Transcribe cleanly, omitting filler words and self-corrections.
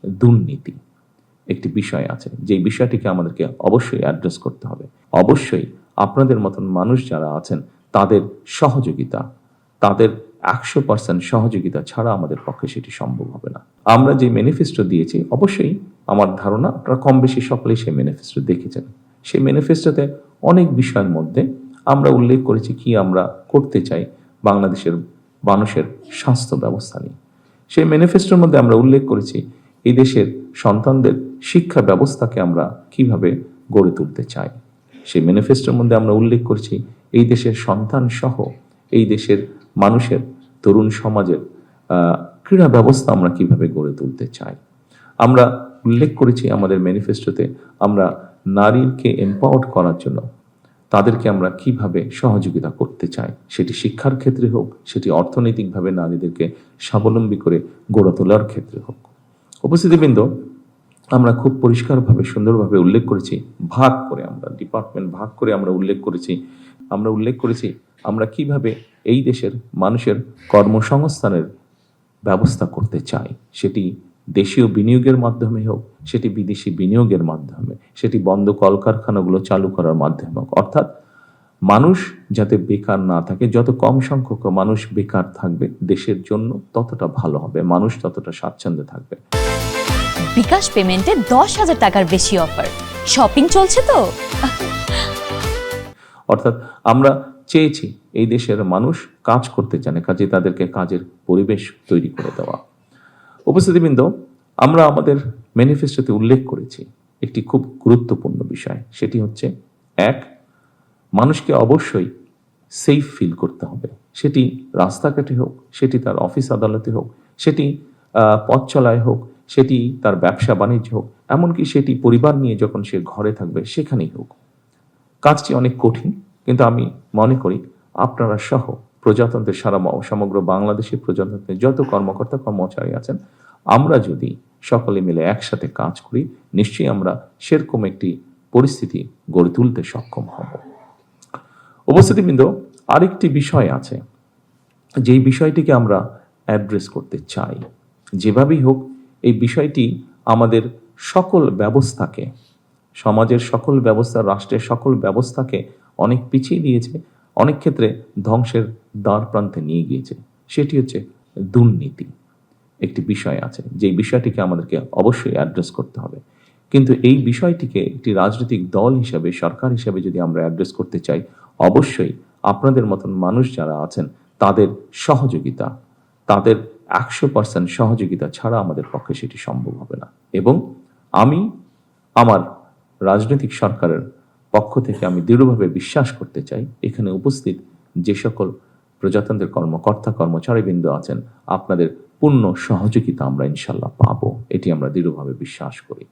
দুর্নীতি একটি বিষয় আছে, যেই বিষয়টিকে আমাদেরকে অবশ্যই অ্যাড্রেস করতে হবে। অবশ্যই আপনাদের মতন মানুষ যারা আছেন তাদের সহযোগিতা, তাদের 100% সহযোগিতা ছাড়া আমাদের পক্ষে সেটি সম্ভব হবে না। আমরা যে ম্যানিফেস্টো দিয়েছি, অবশ্যই আমার ধারণা আপনারা কম বেশি সকলেই সেই ম্যানিফেস্টো দেখেছেন। সেই ম্যানিফেস্টোতে অনেক বিষয়ের মধ্যে আমরা উল্লেখ করেছি কি আমরা করতে চাই বাংলাদেশের মানুষের স্বাস্থ্য ব্যবস্থা নিয়ে। সেই ম্যানিফেস্টোর মধ্যে আমরা উল্লেখ করেছি এই দেশের সন্তানদের শিক্ষা ব্যবস্থাকে আমরা কিভাবে গড়ে তুলতে চাই। সেই ম্যানিফেস্টোর মধ্যে আমরা উল্লেখ করছি এই দেশের সন্তান সহ এই দেশের মানুষের তরুণ সমাজের ক্রীড়া ব্যবস্থা আমরা কিভাবে গড়ে তুলতে চাই। আমরা উল্লেখ করেছি আমাদের ম্যানিফেস্টোতে আমরা নারীকে এম্পাওয়ার্ড করার জন্য তাদেরকে আমরা কিভাবে সহযোগিতা করতে চাই, সেটি শিক্ষার ক্ষেত্রে হোক, সেটি অর্থনৈতিকভাবে নারীদেরকে স্বাবলম্বী করে গড়ে তোলার ক্ষেত্রে হোক। উপস্থিতিবৃন্দ, আমরা খুব পরিষ্কারভাবে সুন্দরভাবে উল্লেখ করেছি ভাগ করে, আমরা ডিপার্টমেন্ট ভাগ করে আমরা উল্লেখ করেছি আমরা কিভাবে এই দেশের মানুষের কর্মসংস্থানের ব্যবস্থা করতে চাই, সেটি দেশীয় বিনিয়োগের মাধ্যমে হোক, সেটি বিদেশি বিনিয়োগের মাধ্যমে, সেটি বন্ধ কলকারখানাগুলো চালু করার মাধ্যমে হোক। অর্থাৎ মানুষ যাতে বেকার না থাকে, যত কম সংখ্যক মানুষ বেকার থাকবে দেশের জন্য ততটা ভালো হবে, মানুষ ততটা স্বাচ্ছন্দ্যে থাকবে। বিকাশ পেমেন্টে 10,000 টাকার বেশি অফার, শপিং চলছে তো। অর্থাৎ আমরা চেয়েছি এই দেশের মানুষ কাজ করতে জানে, কাজে তাদেরকে কাজের পরিবেশ তৈরি করে দেওয়া। উপস্থিতিবৃন্দ, আমরা আমাদের ম্যানিফেস্টোতে উল্লেখ করেছি একটি খুব গুরুত্বপূর্ণ বিষয়, সেটি হচ্ছে এক, মানুষকে অবশ্যই সেফ ফিল করতে হবে, সেটি রাস্তাঘাটে হোক, সেটি তার অফিস আদালতে হোক, সেটি পথ চলায় হোক, সেটি তার ব্যবসা বাণিজ্য হোক, এমনকি সেটি পরিবার নিয়ে যখন সে ঘরে থাকবে সেখানেই হোক। কাজটি অনেক কঠিন, কিন্তু আমি মনে করি আপনারা সহ প্রজাতন্ত্রের সমগ্র বাংলাদেশের প্রজাতন্ত্রের যত কর্মকর্তা কর্মচারী আছেন, আমরা যদি সকলে মিলে একসাথে কাজ করি, নিশ্চয়ই আমরা সেরকম একটি পরিস্থিতি গড়ে তুলতে সক্ষম হব। উপস্থিতিবৃন্দ, আরেকটি বিষয় আছে যেই বিষয়টিকে আমরা অ্যাড্রেস করতে চাই। যেভাবেই হোক এই বিষয়টি আমাদের সকল ব্যবস্থাকে, সমাজের সকল ব্যবস্থা, রাষ্ট্রের সকল ব্যবস্থাকে অনেক পিছিয়ে দিয়েছে, অনেক ক্ষেত্রে ধ্বংসের দ্বার প্রান্তে নিয়ে গিয়েছে। সেটি হচ্ছে দুর্নীতি একটি বিষয় আছে, যেই বিষয়টিকে আমাদেরকে অবশ্যই অ্যাড্রেস করতে হবে। কিন্তু এই বিষয়টিকে একটি রাজনৈতিক দল হিসাবে, সরকার হিসাবে যদি আমরা অ্যাড্রেস করতে চাই, অবশ্যই আপনাদের মতন মানুষ যারা আছেন তাদের সহযোগিতা, তাদের 100% সহযোগিতা ছাড়া আমাদের পক্ষে সেটি সম্ভব হবে না। এবং আমি আমার রাজনৈতিক সরকারের পক্ষ থেকে আমি দৃঢ়ভাবে বিশ্বাস করতে চাই এখানে উপস্থিত যে সকল প্রজাতন্ত্রের কর্মকর্তা কর্মচারীবৃন্দ আছেন, আপনাদের পূর্ণ সহযোগিতা আমরা ইনশাল্লাহ পাবো, এটি আমরা দৃঢ়ভাবে বিশ্বাস করি।